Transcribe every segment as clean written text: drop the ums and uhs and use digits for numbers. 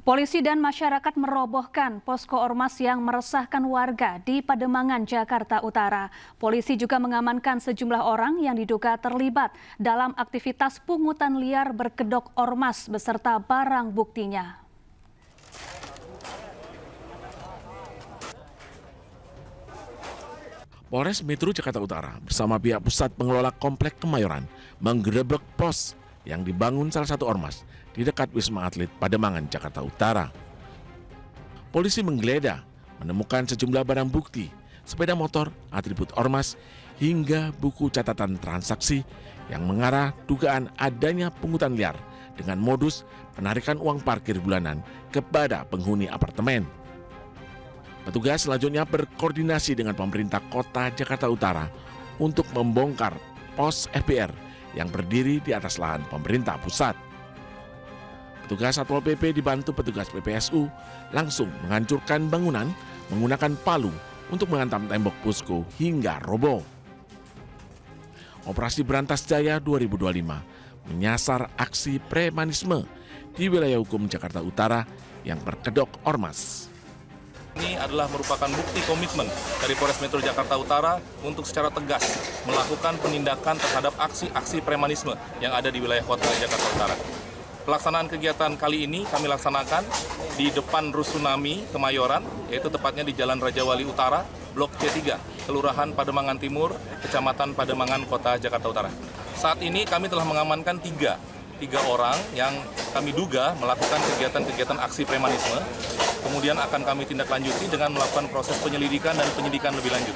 Polisi dan masyarakat merobohkan posko ormas yang meresahkan warga di Pademangan, Jakarta Utara. Polisi juga mengamankan sejumlah orang yang diduga terlibat dalam aktivitas pungutan liar berkedok ormas beserta barang buktinya. Polres Metro Jakarta Utara bersama pihak pusat pengelola Komplek Kemayoran menggerebek pos yang dibangun salah satu ormas di dekat Wisma Atlet Pademangan, Jakarta Utara. Polisi menggeledah, menemukan sejumlah barang bukti, sepeda motor, atribut ormas, hingga buku catatan transaksi yang mengarah dugaan adanya pungutan liar dengan modus penarikan uang parkir bulanan kepada penghuni apartemen. Petugas selanjutnya berkoordinasi dengan pemerintah kota Jakarta Utara untuk membongkar pos FBR yang berdiri di atas lahan pemerintah pusat. Petugas Satpol PP dibantu petugas PPSU langsung menghancurkan bangunan menggunakan palu untuk menghantam tembok posko hingga roboh. Operasi Berantas Jaya 2025 menyasar aksi premanisme di wilayah hukum Jakarta Utara yang berkedok ormas. Ini adalah merupakan bukti komitmen dari Polres Metro Jakarta Utara untuk secara tegas melakukan penindakan terhadap aksi-aksi premanisme yang ada di wilayah kota Jakarta Utara. Pelaksanaan kegiatan kali ini kami laksanakan di depan Rusunami Kemayoran, yaitu tepatnya di Jalan Raja Wali Utara, Blok C3, Kelurahan Pademangan Timur, Kecamatan Pademangan, Kota Jakarta Utara. Saat ini kami telah mengamankan tiga orang yang kami duga melakukan kegiatan-kegiatan aksi premanisme. Kemudian akan kami tindak lanjuti dengan melakukan proses penyelidikan dan penyidikan lebih lanjut.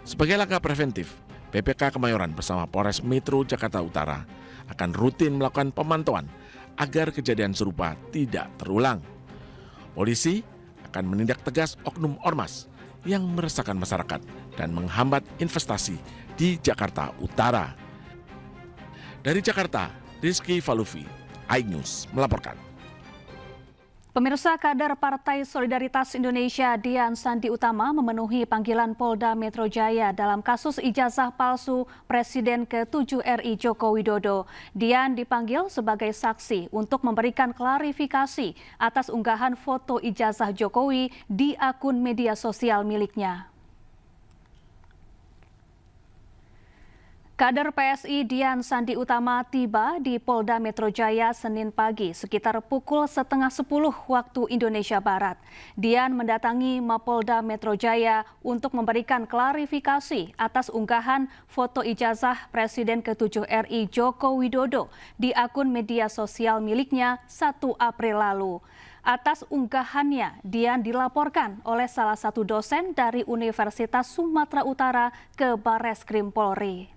Sebagai langkah preventif, PPK Kemayoran bersama Polres Metro Jakarta Utara akan rutin melakukan pemantauan agar kejadian serupa tidak terulang. Polisi akan menindak tegas oknum ormas yang meresahkan masyarakat dan menghambat investasi di Jakarta Utara. Dari Jakarta, Rizky Falufi, iNews melaporkan. Pemirsa, kader Partai Solidaritas Indonesia Dian Sandi Utama memenuhi panggilan Polda Metro Jaya dalam kasus ijazah palsu Presiden ke-7 RI Joko Widodo. Dian dipanggil sebagai saksi untuk memberikan klarifikasi atas unggahan foto ijazah Jokowi di akun media sosial miliknya. Kader PSI Dian Sandi Utama tiba di Polda Metro Jaya Senin pagi sekitar pukul 9:30 waktu Indonesia Barat. Dian mendatangi Mapolda Metro Jaya untuk memberikan klarifikasi atas unggahan foto ijazah Presiden ke-7 RI Joko Widodo di akun media sosial miliknya 1 April lalu. Atas unggahannya, Dian dilaporkan oleh salah satu dosen dari Universitas Sumatera Utara ke Barreskrim Polri.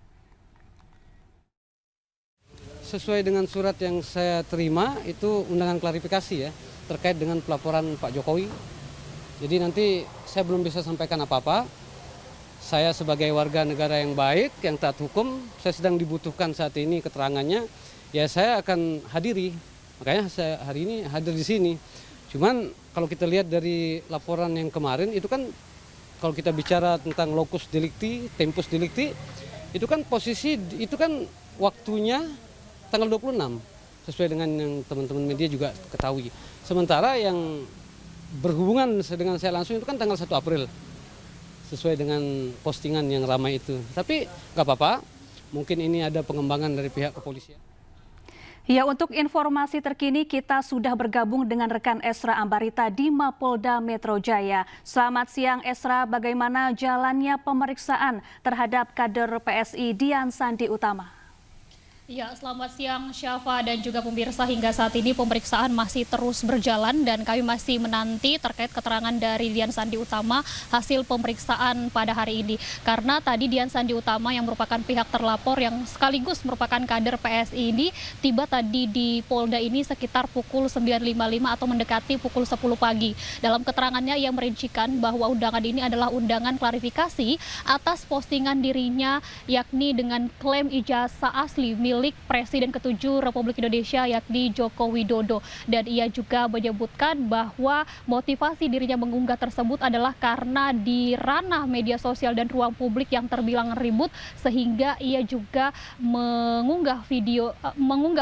Sesuai dengan surat yang saya terima itu undangan klarifikasi ya terkait dengan pelaporan Pak Jokowi. Jadi nanti saya belum bisa sampaikan apa-apa. Saya sebagai warga negara yang baik, yang taat hukum, saya sedang dibutuhkan saat ini keterangannya. Ya saya akan hadiri. Makanya saya hari ini hadir di sini. Cuman kalau kita lihat dari laporan yang kemarin itu kan kalau kita bicara tentang locus delicti, tempus delicti, itu kan posisi itu kan waktunya tanggal 26, sesuai dengan yang teman-teman media juga ketahui. Sementara yang berhubungan dengan saya langsung itu kan tanggal 1 April, sesuai dengan postingan yang ramai itu. Tapi nggak apa-apa, mungkin ini ada pengembangan dari pihak kepolisian. Ya, untuk informasi terkini kita sudah bergabung dengan rekan Esra Ambarita di Mapolda Metro Jaya. Selamat siang Esra, bagaimana jalannya pemeriksaan terhadap kader PSI Dian Sandi Utama? Ya, selamat siang Syafa dan juga pemirsa. Hingga saat ini pemeriksaan masih terus berjalan dan kami masih menanti terkait keterangan dari Dian Sandi Utama hasil pemeriksaan pada hari ini. Karena tadi Dian Sandi Utama yang merupakan pihak terlapor yang sekaligus merupakan kader PSI ini tiba tadi di Polda ini sekitar pukul 9.55 atau mendekati pukul 10 pagi. Dalam keterangannya ia merincikan bahwa undangan ini adalah undangan klarifikasi atas postingan dirinya yakni dengan klaim ijazah asli milik milik Presiden ke-7 Republik Indonesia yakni Joko Widodo. Dan ia juga menyebutkan bahwa motivasi dirinya mengunggah tersebut adalah karena di ranah media sosial dan ruang publik yang terbilang ribut, sehingga ia juga mengunggah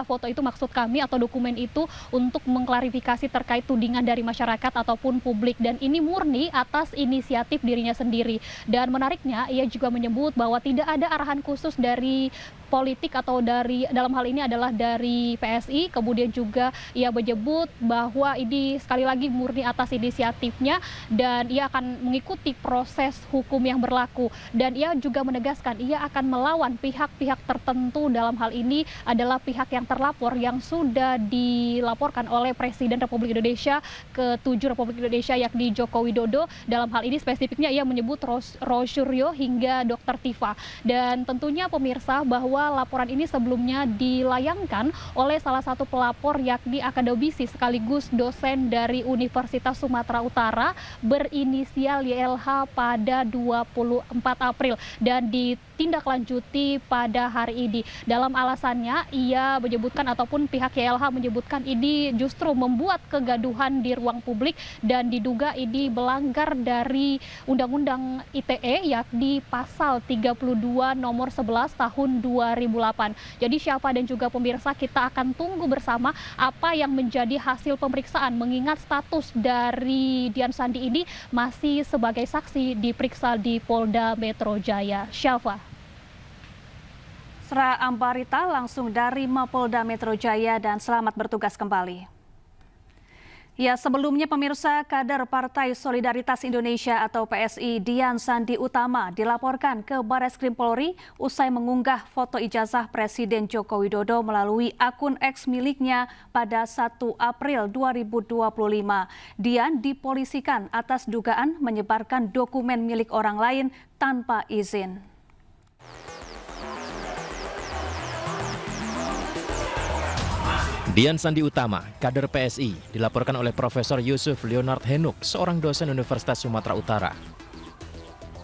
foto itu, maksud kami, atau dokumen itu untuk mengklarifikasi terkait tudingan dari masyarakat ataupun publik, dan ini murni atas inisiatif dirinya sendiri. Dan menariknya, ia juga menyebut bahwa tidak ada arahan khusus dari politik atau dalam hal ini adalah dari PSI. Kemudian juga ia menyebut bahwa ini sekali lagi murni atas inisiatifnya dan ia akan mengikuti proses hukum yang berlaku. Dan ia juga menegaskan ia akan melawan pihak-pihak tertentu, dalam hal ini adalah pihak yang terlapor yang sudah dilaporkan oleh Presiden Republik Indonesia ke-7 Republik Indonesia yakni Joko Widodo. Dalam hal ini spesifiknya ia menyebut Rosuryo hingga Dr. Tifa. Dan tentunya pemirsa bahwa laporan ini sebelumnya dilayangkan oleh salah satu pelapor yakni akademisi sekaligus dosen dari Universitas Sumatera Utara berinisial YLH pada 24 April dan ditindaklanjuti pada hari ini. Dalam alasannya ia menyebutkan ataupun pihak YLH menyebutkan ini justru membuat kegaduhan di ruang publik dan diduga ini melanggar dari Undang-Undang ITE yakni pasal 32 nomor 11 tahun 2008. Jadi Syafa dan juga pemirsa, kita akan tunggu bersama apa yang menjadi hasil pemeriksaan mengingat status dari Dian Sandi ini masih sebagai saksi diperiksa di Polda Metro Jaya. Syafa. Sra Ambarita langsung dari Mapolda Metro Jaya dan selamat bertugas kembali. Ya, sebelumnya pemirsa, kader Partai Solidaritas Indonesia atau PSI Dian Sandi Utama dilaporkan ke Barreskrim Polri usai mengunggah foto ijazah Presiden Joko Widodo melalui akun X miliknya pada 1 April 2025. Dian dipolisikan atas dugaan menyebarkan dokumen milik orang lain tanpa izin. Dian Sandi Utama, kader PSI, dilaporkan oleh Profesor Yusuf Leonard Henuk, seorang dosen Universitas Sumatera Utara.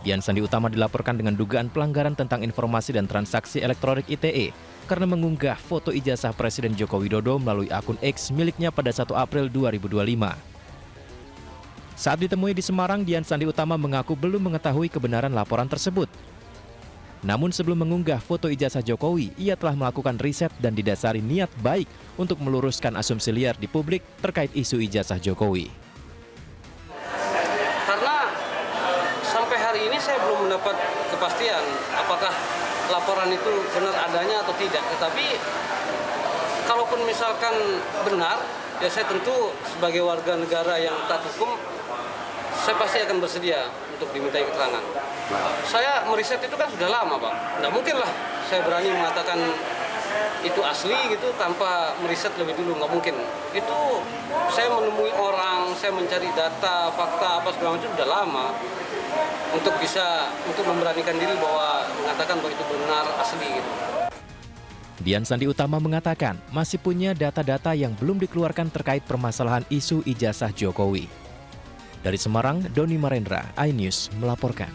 Dian Sandi Utama dilaporkan dengan dugaan pelanggaran tentang informasi dan transaksi elektronik ITE karena mengunggah foto ijazah Presiden Joko Widodo melalui akun X miliknya pada 1 April 2025. Saat ditemui di Semarang, Dian Sandi Utama mengaku belum mengetahui kebenaran laporan tersebut. Namun sebelum mengunggah foto ijazah Jokowi, ia telah melakukan riset dan didasari niat baik untuk meluruskan asumsi liar di publik terkait isu ijazah Jokowi. Karena sampai hari ini saya belum mendapat kepastian apakah laporan itu benar adanya atau tidak. Tetapi kalaupun misalkan benar, ya saya tentu sebagai warga negara yang taat hukum, saya pasti akan bersedia untuk dimintai keterangan. Saya meriset itu kan sudah lama, Pak. Nggak mungkin lah saya berani mengatakan itu asli gitu tanpa meriset lebih dulu, nggak mungkin. Itu saya menemui orang, saya mencari data, fakta, apa segala macam sudah lama untuk memberanikan diri bahwa mengatakan bahwa itu benar asli gitu. Dian Sandi Utama mengatakan masih punya data-data yang belum dikeluarkan terkait permasalahan isu ijazah Jokowi. Dari Semarang, Doni Marendra, iNews melaporkan.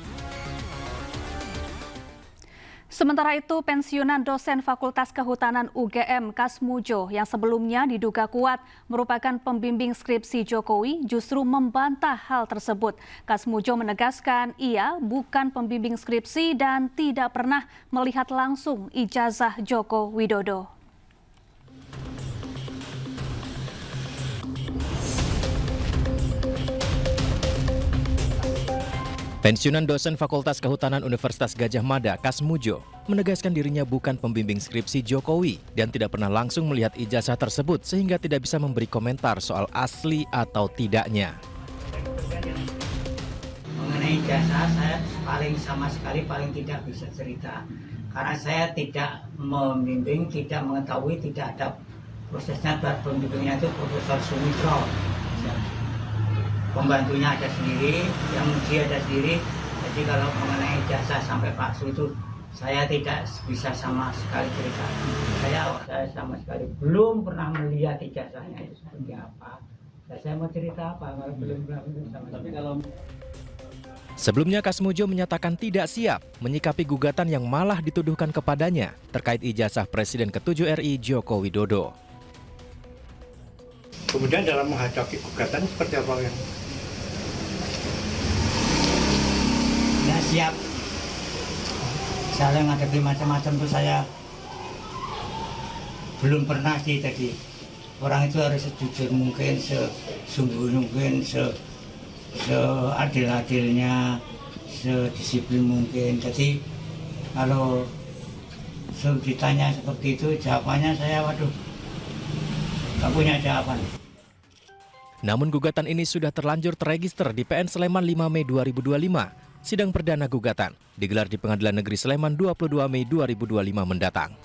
Sementara itu, pensiunan dosen Fakultas Kehutanan UGM Kasmujo yang sebelumnya diduga kuat merupakan pembimbing skripsi Jokowi justru membantah hal tersebut. Kasmujo menegaskan ia bukan pembimbing skripsi dan tidak pernah melihat langsung ijazah Joko Widodo. Pensiunan dosen Fakultas Kehutanan Universitas Gadjah Mada, Kasmujo, menegaskan dirinya bukan pembimbing skripsi Jokowi dan tidak pernah langsung melihat ijazah tersebut sehingga tidak bisa memberi komentar soal asli atau tidaknya. Mengenai ijazah, saya sama sekali tidak bisa cerita karena saya tidak membimbing, tidak mengetahui, tidak ada prosesnya. Pembimbingnya itu Profesor Sumitro. Pembantunya ada sendiri, yang uji ada sendiri. Jadi kalau mengenai ijazah sampai palsu itu saya tidak bisa sama sekali cerita. Saya sama sekali belum pernah melihat ijazahnya itu seperti apa. Saya mau cerita apa kalau belum pernah sama. Tapi kalau Sebelumnya Kasmujo menyatakan tidak siap menyikapi gugatan yang malah dituduhkan kepadanya terkait ijazah Presiden ke-7 RI Joko Widodo. Kemudian dalam menghadapi gugatan seperti apa yang? Ya siap. Saya menghadapi macam-macam tuh saya belum pernah sih tadi. Orang itu harus sejujur mungkin, sesungguh mungkin, seadil-adilnya, sedisiplin mungkin. Jadi kalau ditanya seperti itu, jawabannya saya waduh, nggak punya jawaban. Namun gugatan ini sudah terlanjur terregister di PN Sleman 5 Mei 2025. Sidang perdana gugatan digelar di Pengadilan Negeri Sleman 22 Mei 2025 mendatang.